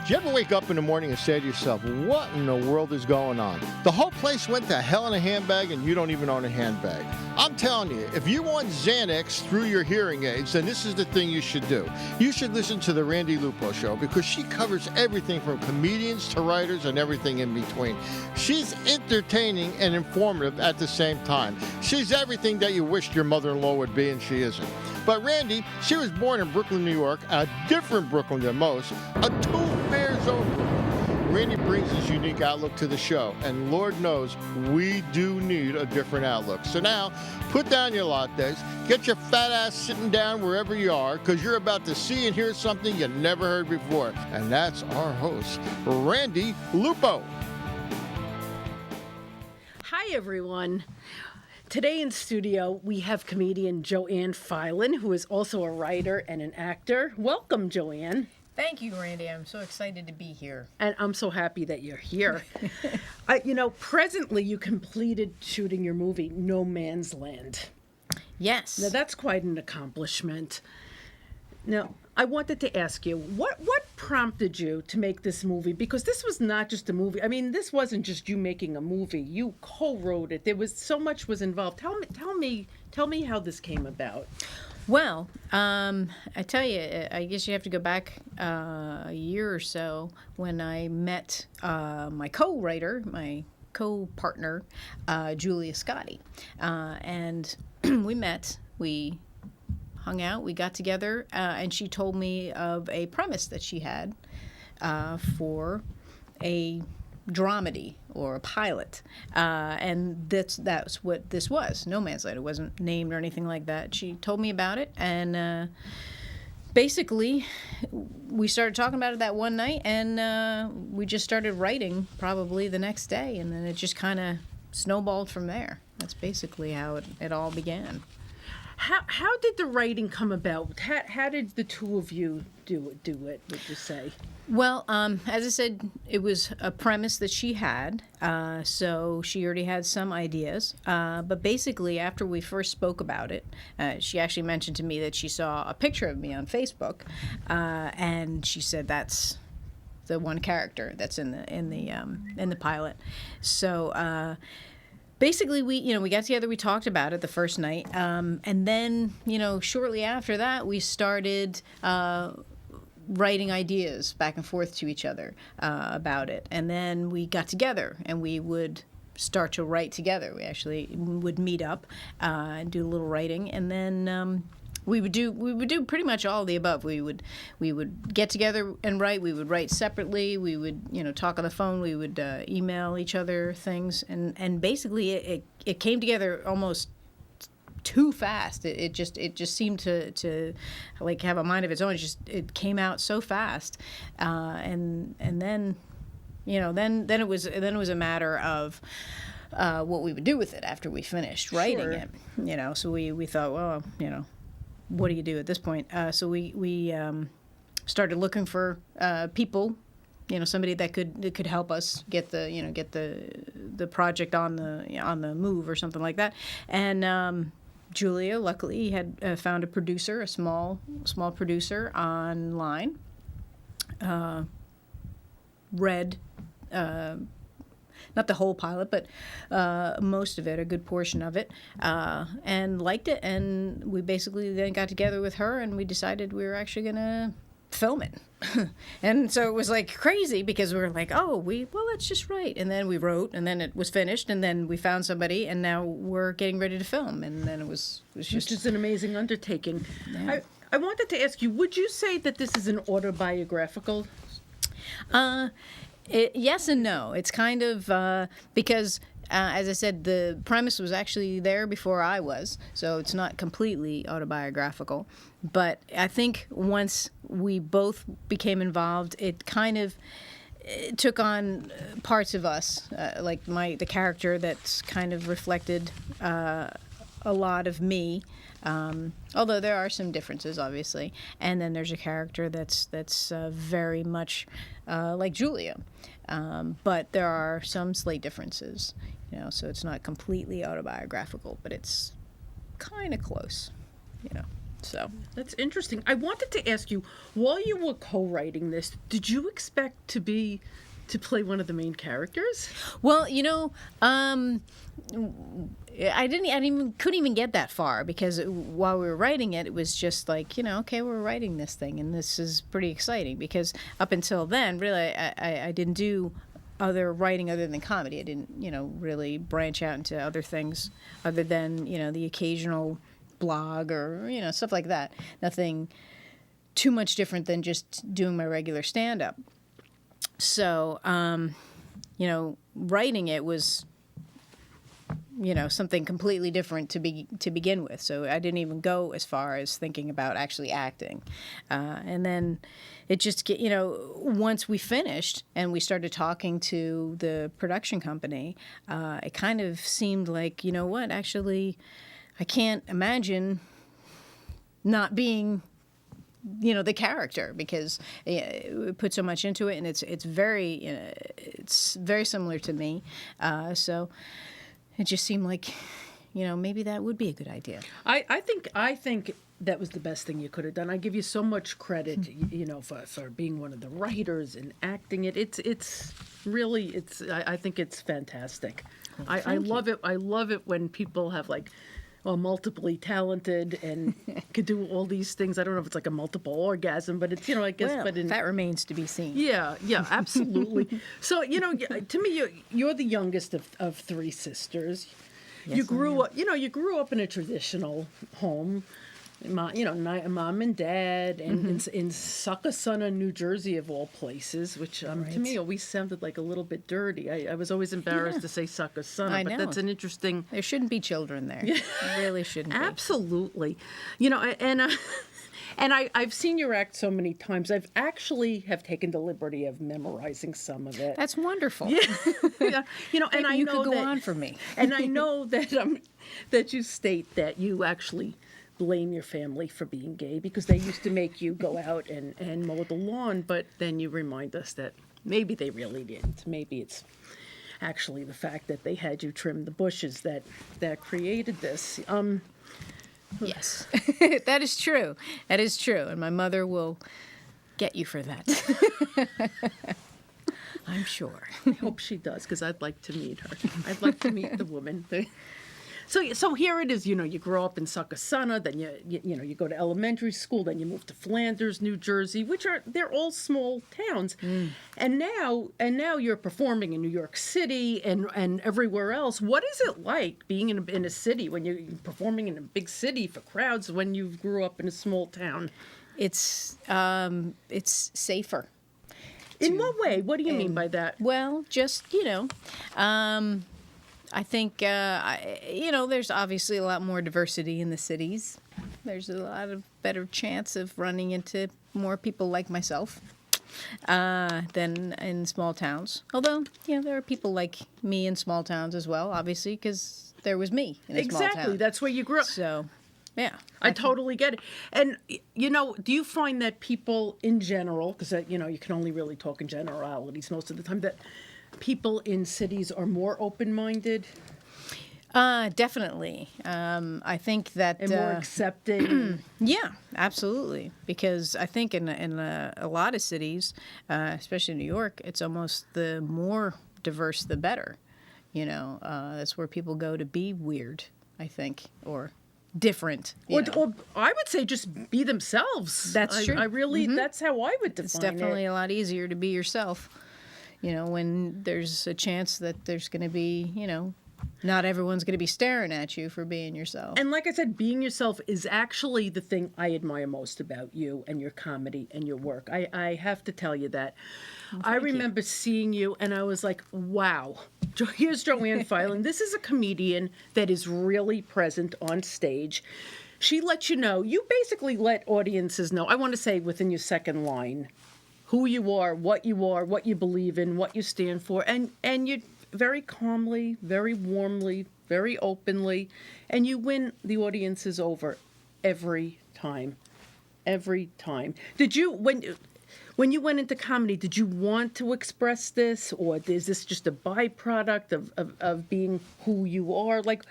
Do you ever wake up in the morning and say to yourself, what in the world is going on? The whole place went to hell in a handbag and you don't even own a handbag. I'm telling you, if you want Xanax through your hearing aids, then this is the thing you should do. You should listen to the Randi Lupo Show because she covers everything from comedians to writers and everything in between. She's entertaining and informative at the same time. She's everything that you wished your mother-in-law would be, and she isn't. But Randi, she was born in Brooklyn, New York, a different Brooklyn than most, a two-bears old Brooklyn. Randi brings his unique outlook to the show, and Lord knows we do need a different outlook. So now, put down your lattes, get your fat ass sitting down wherever you are, because you're about to see and hear something you never heard before. And that's our host, Randi Lupo. Hi, everyone. Today in studio, we have comedian Joanne Filan, who is also a writer and an actor. Welcome, Joanne. Thank you, Randy. I'm so excited to be here. And I'm so happy that you're here. Presently you completed shooting your movie, No Man's Land. Yes. Now, that's quite an accomplishment. Now, I wanted to ask you, what prompted you to make this movie? Because this was not just a movie. I mean, this wasn't just you making a movie. You co-wrote it. There was so much was involved. Tell me how this came about. Well, I tell you, I guess you have to go back a year or so when I met my co-writer, my co-partner, Julia Scotti. And we met, we hung out, we got together, and she told me of a premise that she had for a dramedy or a pilot, and that's what this was. No Man's Land. It wasn't named or anything like that. She told me about it, and basically we started talking about it that one night, and we just started writing probably the next day, and then it just kind of snowballed from there. That's basically how it all began. How did the writing come about? How did the two of you do it, would you say? Well, as I said, it was a premise that she had, so she already had some ideas. But basically, after we first spoke about it, she actually mentioned to me that she saw a picture of me on Facebook, and she said that's the one character that's in the pilot. So. Basically, we got together, we talked about it the first night, and then, shortly after that, we started writing ideas back and forth to each other about it. And then we got together, and we would start to write together. We actually would meet up and do a little writing, and then we would do pretty much all of the above. We would get together and write. We would write separately. We would talk on the phone. We would email each other things, and basically it came together almost too fast. It just seemed to like have a mind of its own. It came out so fast, and then then it was a matter of what we would do with it after we finished writing it. So we thought, well, what do you do at this point? So we started looking for people, somebody that could help us get the project on the move or something like that. And Julia, luckily, had found a producer, a small producer online. Read. Not the whole pilot, but most of it, a good portion of it, and liked it. And we basically then got together with her, and we decided we were actually going to film it. And so it was like crazy because we were like, let's just write. And then we wrote, and then it was finished, and then we found somebody, and now we're getting ready to film. And then it was just... Which is an amazing undertaking. Yeah. I wanted to ask you, would you say that this is an autobiographical? Yes and no. It's kind of because, as I said, the premise was actually there before I was, so it's not completely autobiographical. But I think once we both became involved, it kind of took on parts of us, like the character that's kind of reflected a lot of me. Although there are some differences, obviously, and then there's a character that's very much like Julia, but there are some slight differences, so it's not completely autobiographical, but it's kind of close, So That's interesting. I wanted to ask you, while you were co-writing this, did you expect to play one of the main characters? well, couldn't even get that far because while we were writing it, it was just like, okay, we're writing this thing and this is pretty exciting because up until then, really, I didn't do other writing other than comedy. I didn't, really branch out into other things other than, the occasional blog or, stuff like that. Nothing too much different than just doing my regular stand-up. So, writing it was, something completely different to begin with. So I didn't even go as far as thinking about actually acting. And then it just, once we finished and we started talking to the production company, it kind of seemed like, actually, I can't imagine not being the character because we put so much into it and it's very similar to me. So it just seemed like, maybe that would be a good idea. I think that was the best thing you could have done. I give you so much credit, for being one of the writers and acting it. It's really, I think it's fantastic. I love it. I love it when people have multiply talented and could do all these things. I don't know if it's like a multiple orgasm, but it's, I guess. Well, but that remains to be seen. Yeah, absolutely. So, to me, you're the youngest of three sisters. Yes, You grew up, you grew up in a traditional home. Mom and dad, and in Succossona, New Jersey, of all places, which to me always sounded like a little bit dirty. I was always embarrassed to say Succossona, but that's an interesting. There shouldn't be children there. There really shouldn't be. Absolutely. And I've seen your act so many times. I've actually have taken the liberty of memorizing some of it. That's wonderful. Yeah. And I you know could go that, on for me. And I know that that you state that you actually blame your family for being gay because they used to make you go out and mow the lawn, but then you remind us that maybe they really didn't. Maybe it's actually the fact that they had you trim the bushes that created this. Yes, that is true. That is true, and my mother will get you for that. I'm sure. I hope she does because I'd like to meet her. I'd like to meet the woman. So here it is. You grow up in Succossona, then you go to elementary school, then you move to Flanders, New Jersey, they're all small towns, and now you're performing in New York City and everywhere else. What is it like being in a city when you're performing in a big city for crowds when you grew up in a small town? It's safer. In what way? What do you mean by that? Well, just I think, there's obviously a lot more diversity in the cities. There's a lot of better chance of running into more people like myself than in small towns. Although, there are people like me in small towns as well, obviously, because there was me in a small town. Exactly. That's where you grew up. So, yeah. I totally get it. And, do you find that people in general, because, you can only really talk in generalities most of the time, that people in cities are more open-minded? Definitely. I think that... And more accepting? Yeah, absolutely. Because I think in a lot of cities, especially New York, it's almost the more diverse, the better. That's where people go to be weird, I think, or different. Or I would say just be themselves. That's true. I really, that's how I would define it. It's definitely a lot easier to be yourself. When there's a chance that there's going to be, not everyone's going to be staring at you for being yourself. And like I said, being yourself is actually the thing I admire most about you and your comedy and your work. I have to tell you that. I remember seeing you and I was like, wow, here's Joanne Filan. This is a comedian that is really present on stage. She lets you basically let audiences know, I want to say within your second line, who you are, what you believe in, what you stand for, and you very calmly, very warmly, very openly, and you win the audiences over every time. Every time. Did you, when you went into comedy, did you want to express this, or is this just a byproduct of being who you are? Like,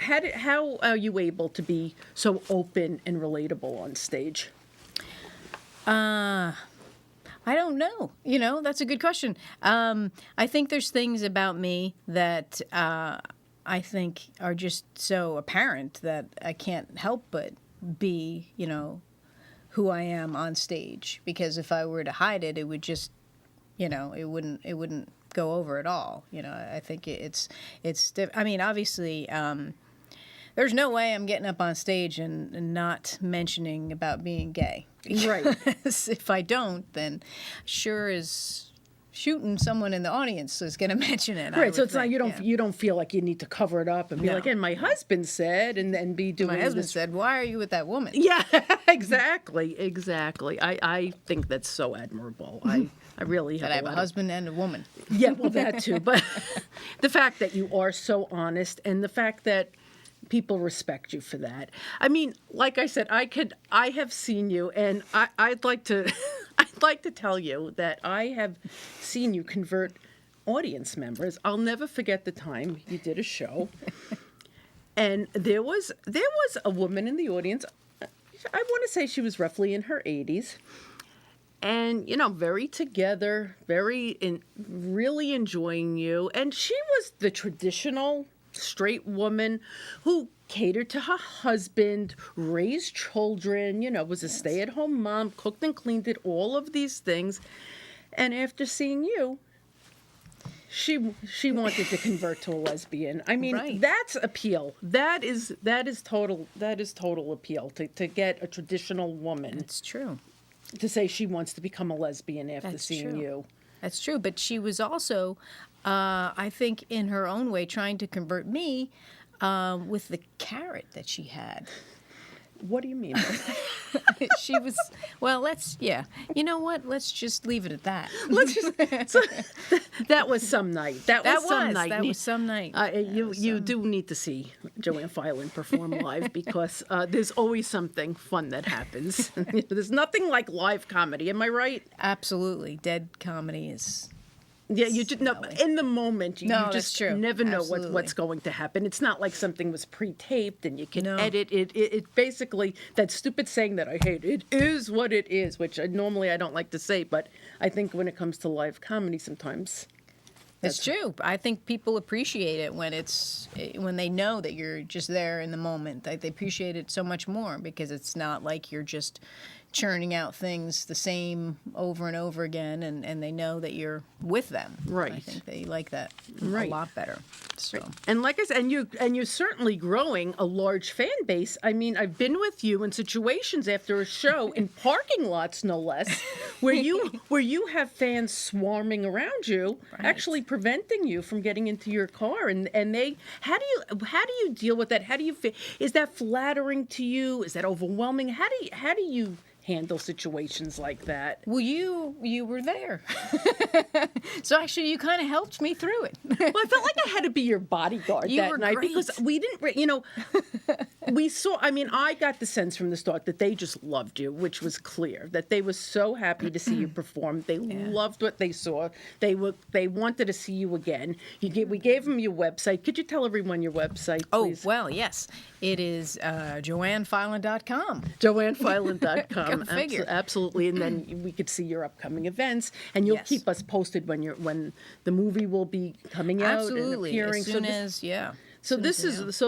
how are you able to be so open and relatable on stage? I don't know. That's a good question. I think there's things about me that I think are just so apparent that I can't help but be, who I am on stage. Because if I were to hide it, it would just, it wouldn't go over at all. I think I mean, obviously, there's no way I'm getting up on stage and not mentioning about being gay. Right. If I don't, then sure as shooting someone in the audience is going to mention it. Right, so it's not you don't feel like you need to cover it up and be No. like, and my husband said, and then be doing My husband this. said, "Why are you with that woman?" Yeah, exactly. I think that's so admirable. I really have That I have a lot of- husband and a woman. Yeah, well, that too. But the fact that you are so honest, and the fact that people respect you for that. I mean, like I said, I have seen you, and I'd like to, I'd like to tell you that I have seen you convert audience members. I'll never forget the time you did a show, and there was a woman in the audience. I want to say she was roughly in her 80s. And, very together, really enjoying you. And she was the traditional straight woman who catered to her husband, raised children, was a stay-at-home mom, cooked and cleaned, did all of these things. And after seeing you, she wanted to convert to a lesbian. I mean, Right. that's appeal. That is total appeal to get a traditional woman It's true. to say she wants to become a lesbian after That's seeing true. you. That's true. But she was also, I think, in her own way, trying to convert me with the carrot that she had. What do you mean? She was, well, you know what? Let's just leave it at that. That was some night. That was some night. That was some night. You do need to see Joanne Filan perform live because there's always something fun that happens. There's nothing like live comedy. Am I right? Absolutely. Dead comedy is... Yeah, you just no. In the moment, you No, that's just true. never know Absolutely. what's going to happen. It's not like something was pre-taped and you can No. edit it. It basically that stupid saying that I hate. It is what it is, which normally I don't like to say, but I think when it comes to live comedy, sometimes It's true. I think people appreciate it when they know that you're just there in the moment. They appreciate it so much more because it's not like you're just churning out things the same over and over again, and they know that you're with them. Right. I think they like that Right. a lot better. So. And like I said, and you're certainly growing a large fan base. I mean, I've been with you in situations after a show in parking lots, no less, where you have fans swarming around you, Right. actually preventing you from getting into your car. And they, how do you deal with that? How do you feel? Is that flattering to you? Is that overwhelming? How do you handle situations like that? Well, you were there, so actually you kind of helped me through it. Well, I felt like I had to be your bodyguard You that were night great. because we didn't, we saw, I mean, I got the sense from the start that they just loved you, which was clear, that they were so happy to see you perform. They loved what they saw. They wanted to see you again. We gave them your website. Could you tell everyone your website, Oh, please? well, yes. It is JoanneFilan.com. JoanneFilan.com. Go figure. Absolutely. And then we could see your upcoming events, and you'll Yes. keep us posted when the movie will be coming out and Absolutely. appearing. As soon as, So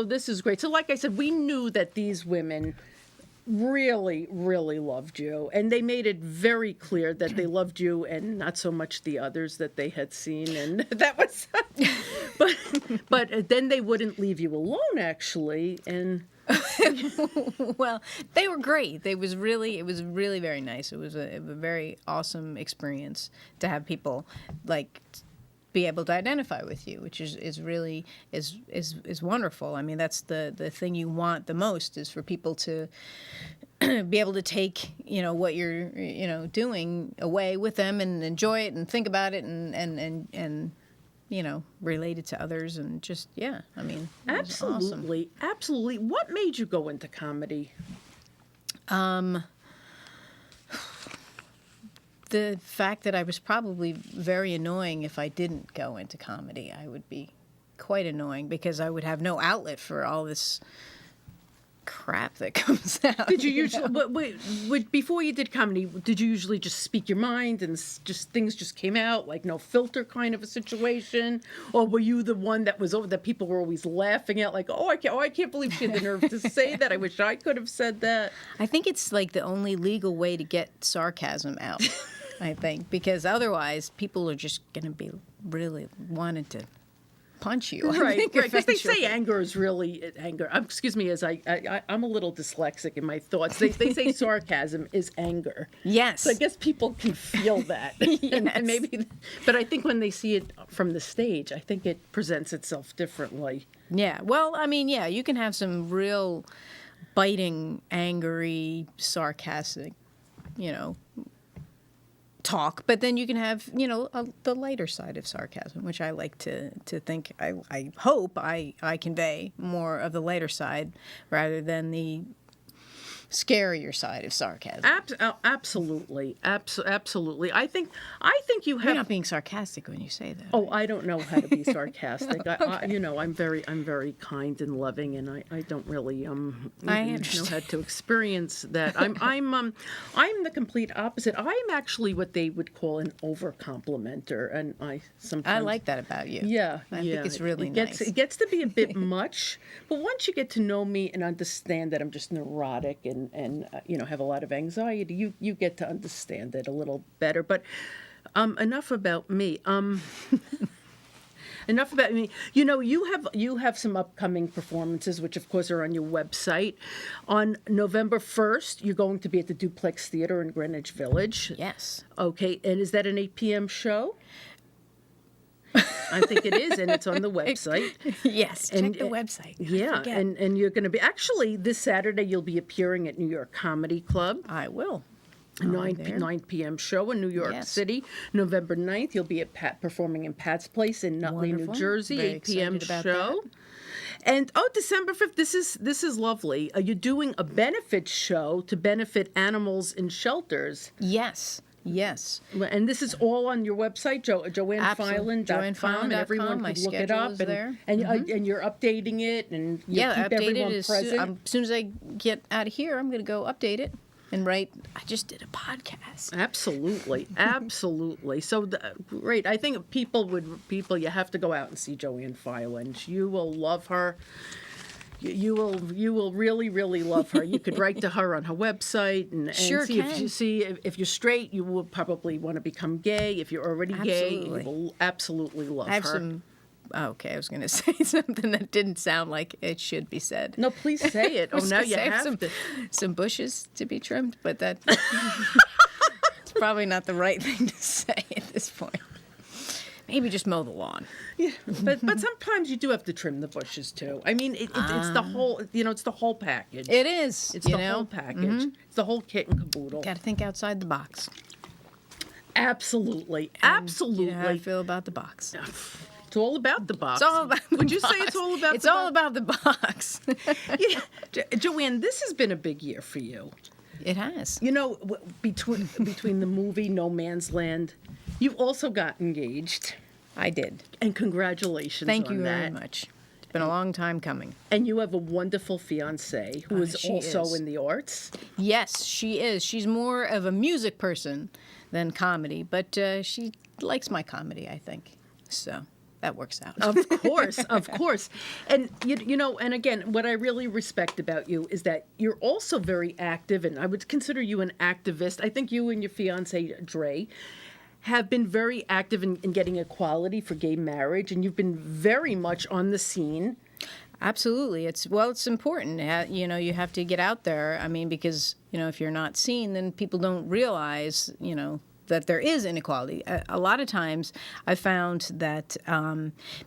this is great. So like I said, we knew that these women really, really loved you, and they made it very clear that they loved you and not so much the others that they had seen, and that was. but then they wouldn't leave you alone, actually, and. Well, they were great. It was really very nice. It was a very awesome experience to have people like be able to identify with you, which is really wonderful. I mean, that's the thing you want the most is for people to be able to take what you're doing away with them and enjoy it and think about it and relate it to others and just I mean, it was awesome. Absolutely. What made you go into comedy? The fact that I was probably very annoying if I didn't go into comedy. I would be quite annoying because I would have no outlet for all this crap that comes out. Did you know? usually, before you did comedy, did you usually just speak your mind and just things just came out, like no filter kind of a situation? Or were you the one that was over, that people were always laughing at, like, I can't believe she had the nerve to say that. I wish I could have said that. I think it's like the only legal way to get sarcasm out, I think, because otherwise people are just going to be really wanting to punch you. Right, because they say anger is really anger. Excuse me, as I'm a little dyslexic in my thoughts. They say sarcasm is anger. Yes. So I guess people can feel that. and maybe, but I think when they see it from the stage, I think it presents itself differently. Yeah. Well, I mean, yeah, you can have some real biting, angry, sarcastic, talk, but then you can have, the lighter side of sarcasm, which I like to think, I hope I convey more of the lighter side rather than the scarier side of sarcasm. Absolutely. Absolutely. I think you have... You're not being sarcastic when you say that. Oh, I don't know how to be sarcastic. Okay. I'm very kind and loving, and I don't really know how to experience that. I'm the complete opposite. I'm actually what they would call an over complimenter, and I like that about you. Yeah, I think it's really nice. It gets to be a bit much, but once you get to know me and understand that I'm just neurotic and have a lot of anxiety, you get to understand it a little better. But enough about me. Enough about me. You have some upcoming performances, which of course are on your website. On November 1st, you're going to be at the Duplex Theater in Greenwich Village. Yes. Okay, and is that an 8 p.m. show? I think it is, and it's on the website. Yes, check the website. Yeah, and you're going to be... Actually, this Saturday, you'll be appearing at New York Comedy Club. I will. 9 p.m. show in New York City. November 9th, you'll be performing in Pat's Place in Nutley, New Jersey. Very 8 p.m. excited about show. that. And December 5th, this is lovely. You're doing a benefit show to benefit animals in shelters. Yes. And this is all on your website, JoanneFilan.com, JoanneFilan.com. and everyone My can look it up. there. And you're updating it, and you keep everyone present. As soon as I get out of here, I'm going to go update it and write. I just did a podcast. Absolutely. So great. I think people, you have to go out and see Joanne Filan. You will love her. You will really, really love her. You could write to her on her website and see if you're straight, you will probably want to become gay. If you're already gay, you will absolutely love her. Okay, I was going to say something that didn't sound like it should be said. No, please say it. Now you have some bushes to be trimmed, but that it's probably not the right thing to say at this point. Maybe just mow the lawn. Yeah, but sometimes you do have to trim the bushes too. I mean, it's the whole, it's the whole package. It is. It's the whole package. Mm-hmm. It's the whole kit and caboodle. Got to think outside the box. Absolutely. You know how I feel about the box. It's all about the box. It's all about the Would you box. say it's all about it's all about the box. Yeah. Joanne, this has been a big year for you. It has. Between the movie No Man's Land, you also got engaged. I did. And congratulations Thank on you that. very much. It's been a long time coming. And you have a wonderful fiancée who is also in the arts. Yes, she is. She's more of a music person than comedy, but she likes my comedy, I think. So that works out. Of course. And, and again, what I really respect about you is that you're also very active, and I would consider you an activist. I think you and your fiancé, Dre, have been very active in getting equality for gay marriage, and you've been very much on the scene. Absolutely. It's important. You have to get out there. I mean, because, if you're not seen, then people don't realize, that there is inequality. A lot of times I found that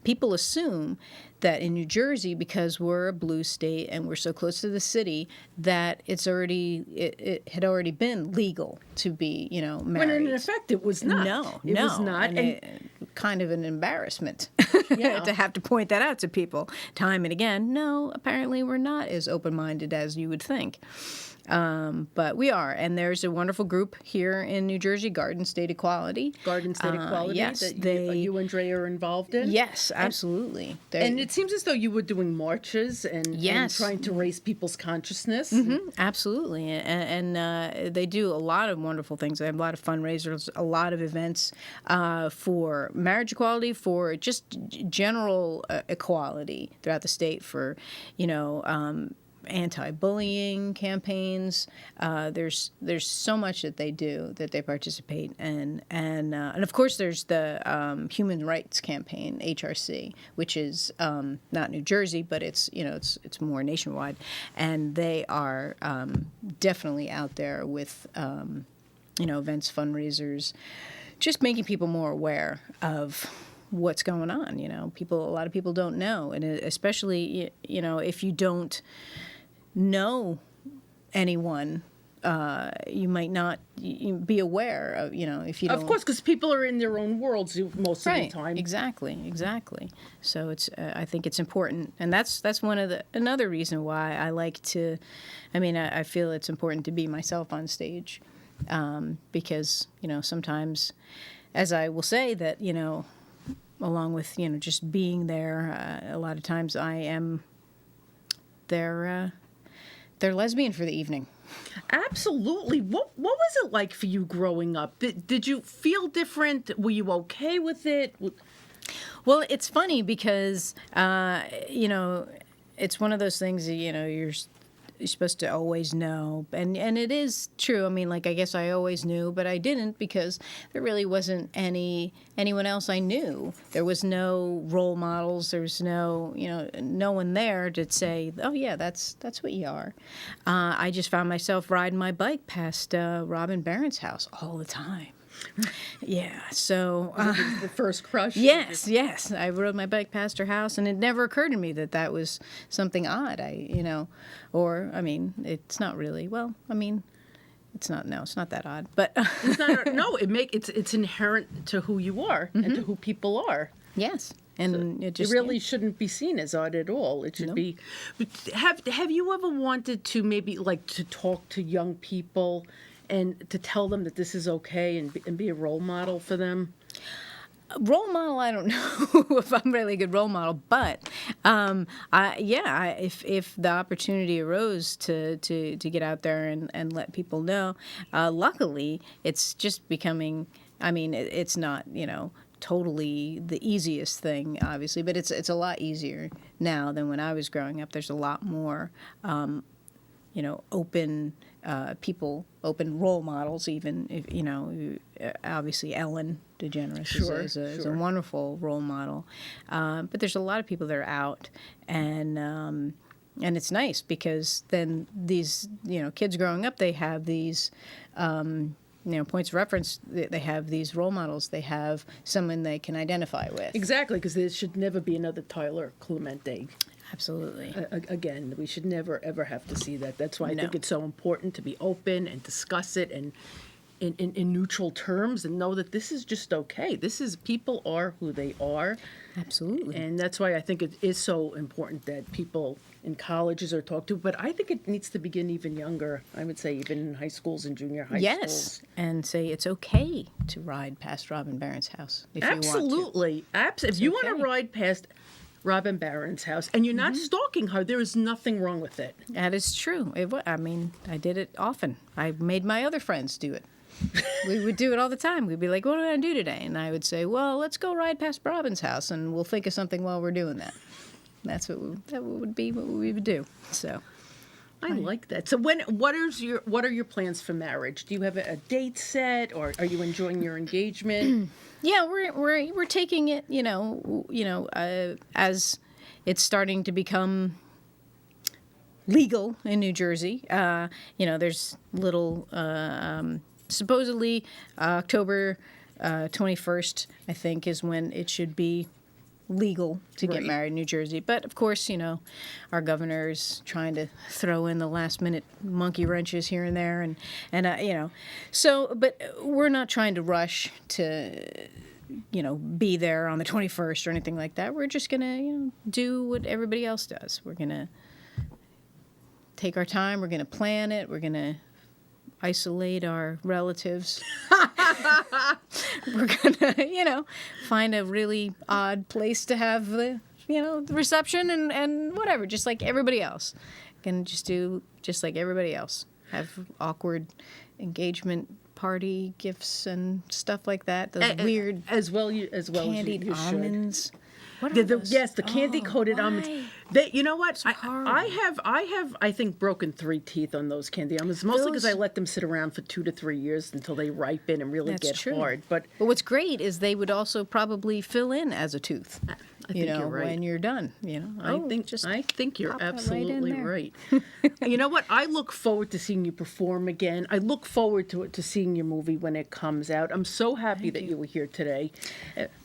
people assume that in New Jersey, because we're a blue state and we're so close to the city, that it had already been legal to be, married. When in effect it was not. No, it was not. And kind of an embarrassment Yeah. to have to point that out to people time and again. No, apparently we're not as open-minded as you would think. But we are, and there's a wonderful group here in New Jersey, Garden State Equality. Garden State Equality yes, that you and Dre are involved in? Yes, absolutely. And it seems as though you were doing marches and Yes. trying to raise people's consciousness. Absolutely, and they do a lot of wonderful things. They have a lot of fundraisers, a lot of events for marriage equality, for just general equality throughout the state, for anti-bullying campaigns. There's so much that they do, that they participate in, and of course there's the Human Rights Campaign, HRC, which is not New Jersey, but it's more nationwide, and they are definitely out there with events, fundraisers, just making people more aware of what's going on. A lot of people don't know, and especially if you don't know anyone, you might not be aware of, if you don't. Of course, because people are in their own worlds most of the time. Exactly. So it's I think it's important, and that's another reason why I like to. I feel it's important to be myself on stage, because sometimes, as I will say, that along with just being there, a lot of times I am they're lesbian for the evening. Absolutely. What was it like for you growing up? Did you feel different? Were you okay with it? Well, it's funny because it's one of those things that you're supposed to always know, and it is true. I guess I always knew, but I didn't, because there really wasn't anyone else I knew. There was no role models. There was no one there to say, oh yeah, that's what you are. I just found myself riding my bike past Robin Barron's house all the time. Yeah, so The first crush? yes. I rode my bike past her house, and it never occurred to me that was something odd. It's not really. Well, it's not. No, it's not that odd. But It's not. No, it's inherent to who you are and to who people are. yes, and It really shouldn't be seen as odd at all. It should be. But have you ever wanted to maybe to talk to young people and to tell them that this is okay and be a role model for them? Role model, I don't know if I'm really a good role model, but if the opportunity arose to get out there and let people know, luckily it's just becoming. It's not totally the easiest thing, obviously, but it's a lot easier now than when I was growing up. There's a lot more open people, open role models, even if, obviously Ellen DeGeneres is a wonderful role model. But there's a lot of people that are out, and it's nice, because then these, kids growing up, they have these, points of reference. They have these role models. They have someone they can identify with. Exactly, because there should never be another Tyler Clemente. Absolutely. Again, we should never, ever have to see that. That's why I think it's so important to be open and discuss it and in neutral terms, and know that this is just okay. People are who they are. Absolutely. And that's why I think it is so important that people in colleges are talked to. But I think it needs to begin even younger. I would say even in high schools and junior high schools. Yes, and say it's okay to ride past Robin Barron's house if you want to. Absolutely. If you want to ride past Robin Barron's house and you're not stalking her, there is nothing wrong with it. That is true. I did it often. I made my other friends do it. We would do it all the time. We'd be like, what are we going to do today? And I would say, well, let's go ride past Robin's house, and we'll think of something while we're doing that. That would be what we would do. So I like that. So what are your plans for marriage? Do you have a date set, or are you enjoying your engagement? Yeah, we're taking it, as it's starting to become legal in New Jersey. There's little supposedly October 21st, I think, is when it should be legal to get married in New Jersey. But of course, our governor is trying to throw in the last minute monkey wrenches here and there, and so, but we're not trying to rush to be there on the 21st or anything like that. We're just going to, do what everybody else does. We're going to take our time. We're going to plan it. We're going to isolate our relatives. We're going to, find a really odd place to have the reception and whatever, just like everybody else. Going to just do just like everybody else. Have awkward engagement party gifts and stuff like that. Those weird as well candied you almonds. What are those? Yes, the candy coated almonds. You know what? I have I think broken 3 teeth on those candy almonds, mostly because I let them sit around for 2 to 3 years until they ripen and really get hard. But what's great is they would also probably fill in as a tooth. I think you're right. When you're done, I think you're absolutely right. You know what? I look forward to seeing you perform again. I look forward to seeing your movie when it comes out. I'm so happy that you were here today.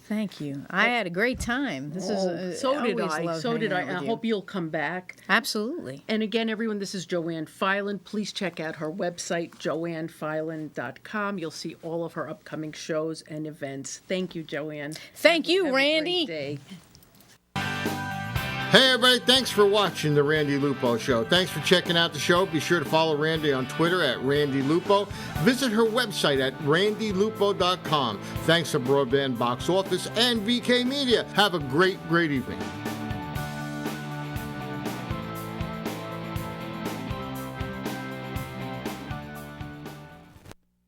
Thank you. I had a great time. So did I. I hope you'll come back. Absolutely. And again, everyone, this is Joanne Filan. Please check out her website, joannefilan.com. You'll see all of her upcoming shows and events. Thank you, Joanne. Thank you, Have Randy. A great day. Hey everybody, thanks for watching the Randi Lupo Show. Thanks for checking out the show. Be sure to follow Randi on Twitter at Randi Lupo. Visit her website at randilupo.com. Thanks to Broadband Box Office and VK Media. Have a great evening.